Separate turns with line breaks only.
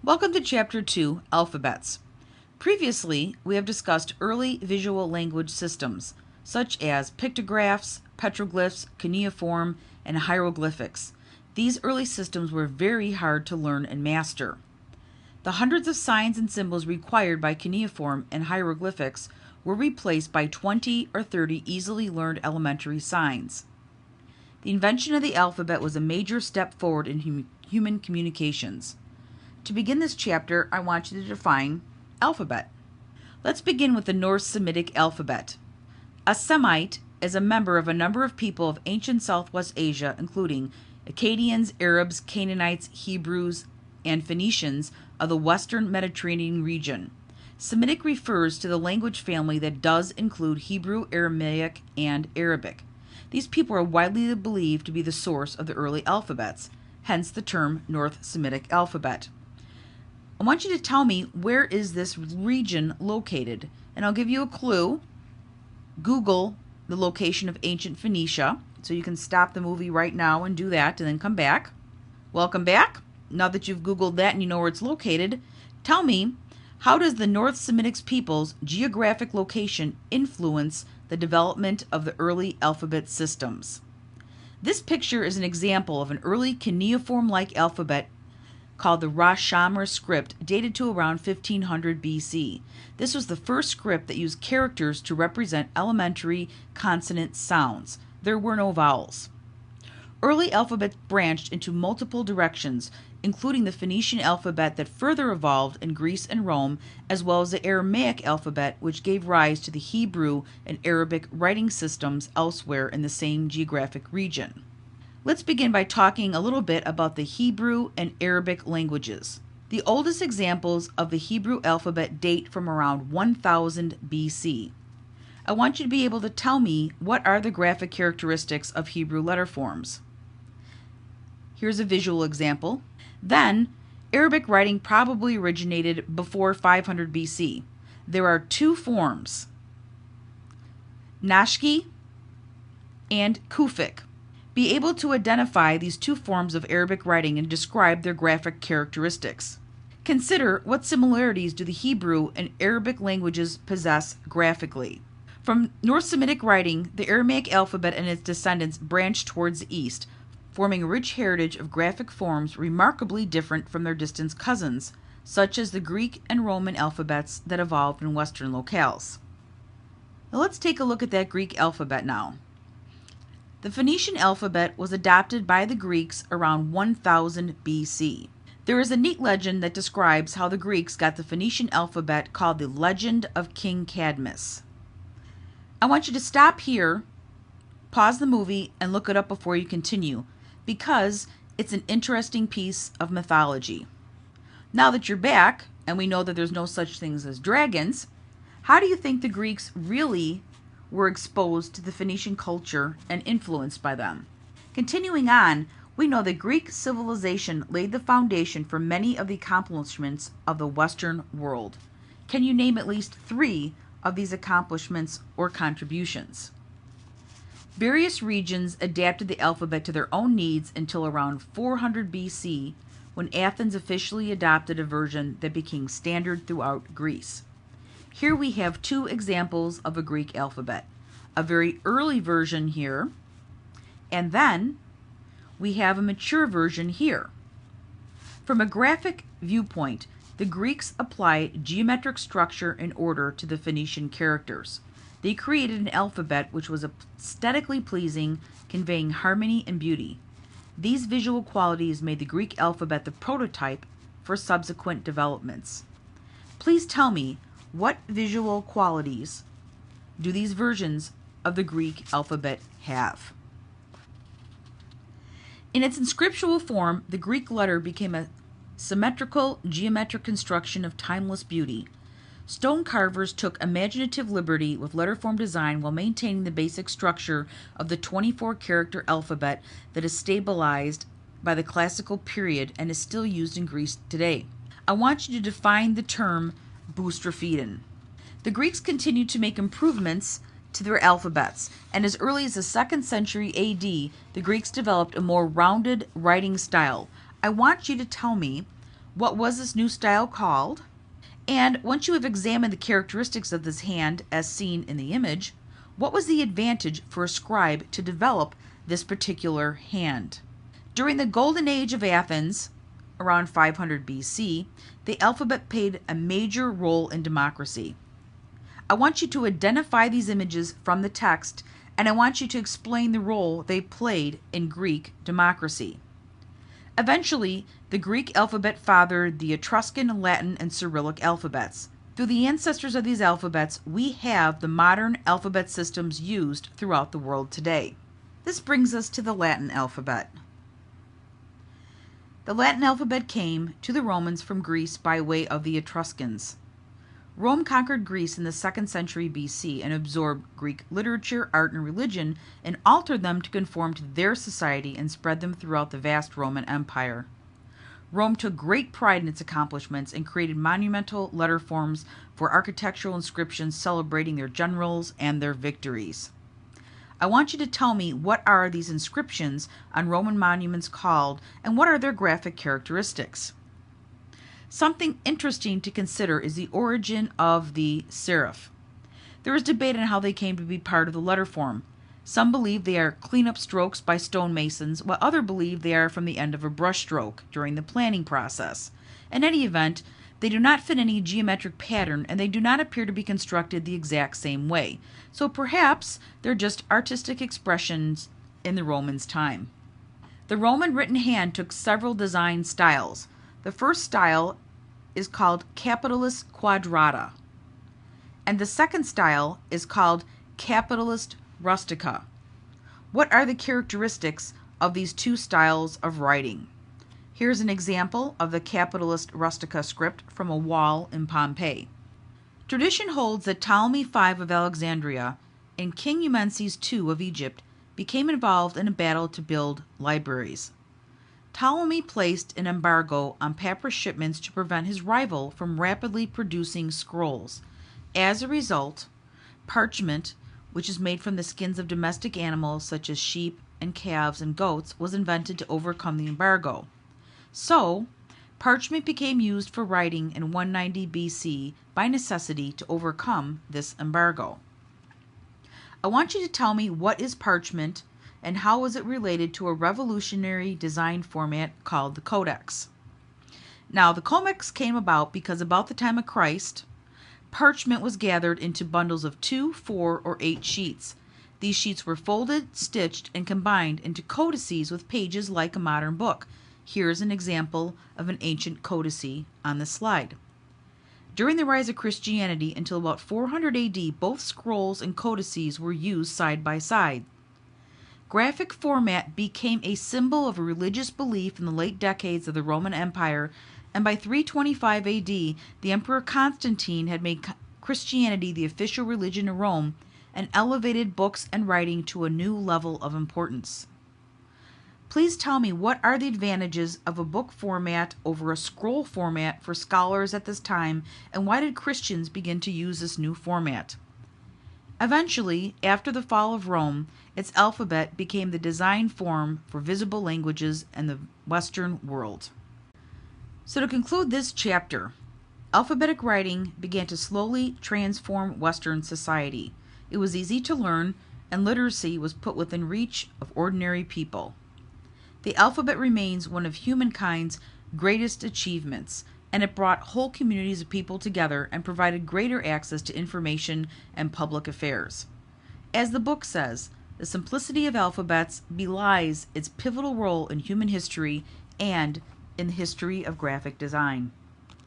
Welcome to Chapter 2, Alphabets. Previously, we have discussed early visual language systems, such as pictographs, petroglyphs, cuneiform, and hieroglyphics. These early systems were very hard to learn and master. The hundreds of signs and symbols required by cuneiform and hieroglyphics were replaced by 20 or 30 easily learned elementary signs. The invention of the alphabet was a major step forward in human communications. To begin this chapter, I want you to define alphabet. Let's begin with the North Semitic alphabet. A Semite is a member of a number of people of ancient Southwest Asia, including Akkadians, Arabs, Canaanites, Hebrews, and Phoenicians of the Western Mediterranean region. Semitic refers to the language family that does include Hebrew, Aramaic, and Arabic. These people are widely believed to be the source of the early alphabets, hence the term North Semitic alphabet. I want you to tell me, where is this region located? And I'll give you a clue. Google the location of ancient Phoenicia. So you can stop the movie right now and do that and then come back. Welcome back. Now that you've Googled that and you know where it's located, tell me, how does the North Semitic people's geographic location influence the development of the early alphabet systems? This picture is an example of an early cuneiform-like alphabet called the Ras Shamra script, dated to around 1500 BC. This was the first script that used characters to represent elementary consonant sounds. There were no vowels. Early alphabets branched into multiple directions, including the Phoenician alphabet that further evolved in Greece and Rome, as well as the Aramaic alphabet, which gave rise to the Hebrew and Arabic writing systems elsewhere in the same geographic region. Let's begin by talking a little bit about the Hebrew and Arabic languages. The oldest examples of the Hebrew alphabet date from around 1000 BC. I want you to be able to tell me, what are the graphic characteristics of Hebrew letter forms? Here's a visual example. Then, Arabic writing probably originated before 500 BC. There are two forms, Nashki and Kufic. Be able to identify these two forms of Arabic writing and describe their graphic characteristics. Consider, what similarities do the Hebrew and Arabic languages possess graphically? From North Semitic writing, the Aramaic alphabet and its descendants branched towards the east, forming a rich heritage of graphic forms remarkably different from their distant cousins, such as the Greek and Roman alphabets that evolved in Western locales. Now let's take a look at that Greek alphabet now. The Phoenician alphabet was adopted by the Greeks around 1000 BC. There is a neat legend that describes how the Greeks got the Phoenician alphabet, called the Legend of King Cadmus. I want you to stop here, pause the movie, and look it up before you continue, because it's an interesting piece of mythology. Now that you're back, and we know that there's no such things as dragons, how do you think the Greeks really were exposed to the Phoenician culture and influenced by them? Continuing on, we know that Greek civilization laid the foundation for many of the accomplishments of the Western world. Can you name at least 3 of these accomplishments or contributions? Various regions adapted the alphabet to their own needs until around 400 BC, when Athens officially adopted a version that became standard throughout Greece. Here we have 2 examples of a Greek alphabet. A very early version here, and then we have a mature version here. From a graphic viewpoint, the Greeks applied geometric structure and order to the Phoenician characters. They created an alphabet which was aesthetically pleasing, conveying harmony and beauty. These visual qualities made the Greek alphabet the prototype for subsequent developments. Please tell me, what visual qualities do these versions of the Greek alphabet have? In its inscriptual form, the Greek letter became a symmetrical geometric construction of timeless beauty. Stone carvers took imaginative liberty with letterform design while maintaining the basic structure of the 24-character alphabet that is stabilized by the classical period and is still used in Greece today. I want you to define the term boustrophedon. The Greeks continued to make improvements to their alphabets, and as early as the 2nd century AD, the Greeks developed a more rounded writing style. I want you to tell me, What was this new style called? And once you have examined the characteristics of this hand as seen in the image, what was the advantage for a scribe to develop this particular hand? During the Golden Age of Athens, around 500 BC, the alphabet played a major role in democracy. I want you to identify these images from the text, and I want you to explain the role they played in Greek democracy. Eventually, the Greek alphabet fathered the Etruscan, Latin, and Cyrillic alphabets. Through the ancestors of these alphabets, we have the modern alphabet systems used throughout the world today. This brings us to the Latin alphabet. The Latin alphabet came to the Romans from Greece by way of the Etruscans. Rome conquered Greece in the 2nd century BC and absorbed Greek literature, art, and religion and altered them to conform to their society and spread them throughout the vast Roman Empire. Rome took great pride in its accomplishments and created monumental letter forms for architectural inscriptions celebrating their generals and their victories. I want you to tell me, what are these inscriptions on Roman monuments called, and what are their graphic characteristics? Something interesting to consider is the origin of the serif. There is debate on how they came to be part of the letter form. Some believe they are cleanup strokes by stonemasons, while others believe they are from the end of a brush stroke during the planning process. In any event, they do not fit any geometric pattern, and they do not appear to be constructed the exact same way. So perhaps they're just artistic expressions in the Romans' time. The Roman written hand took several design styles. The first style is called Capitalis Quadrata, and the second style is called Capitalis Rustica. What are the characteristics of these two styles of writing? Here's an example of the Capitalis Rustica script from a wall in Pompeii. Tradition holds that Ptolemy V of Alexandria and King Eumenes II of Egypt became involved in a battle to build libraries. Ptolemy placed an embargo on papyrus shipments to prevent his rival from rapidly producing scrolls. As a result, parchment, which is made from the skins of domestic animals such as sheep and calves and goats, was invented to overcome the embargo. So, parchment became used for writing in 190 BC by necessity to overcome this embargo. I want you to tell me, what is parchment and how is it related to a revolutionary design format called the codex? Now, the codex came about because about the time of Christ, parchment was gathered into bundles of 2, 4, or 8 sheets. These sheets were folded, stitched, and combined into codices with pages like a modern book. Here's an example of an ancient codice on the slide. During the rise of Christianity until about 400 AD, both scrolls and codices were used side by side. Graphic format became a symbol of a religious belief in the late decades of the Roman Empire, and by 325 AD, the Emperor Constantine had made Christianity the official religion of Rome and elevated books and writing to a new level of importance. Please tell me, what are the advantages of a book format over a scroll format for scholars at this time, and why did Christians begin to use this new format? Eventually, after the fall of Rome, its alphabet became the design form for visible languages in the Western world. So to conclude this chapter, alphabetic writing began to slowly transform Western society. It was easy to learn, and literacy was put within reach of ordinary people. The alphabet remains one of humankind's greatest achievements, and it brought whole communities of people together and provided greater access to information and public affairs. As the book says, the simplicity of alphabets belies its pivotal role in human history and in the history of graphic design.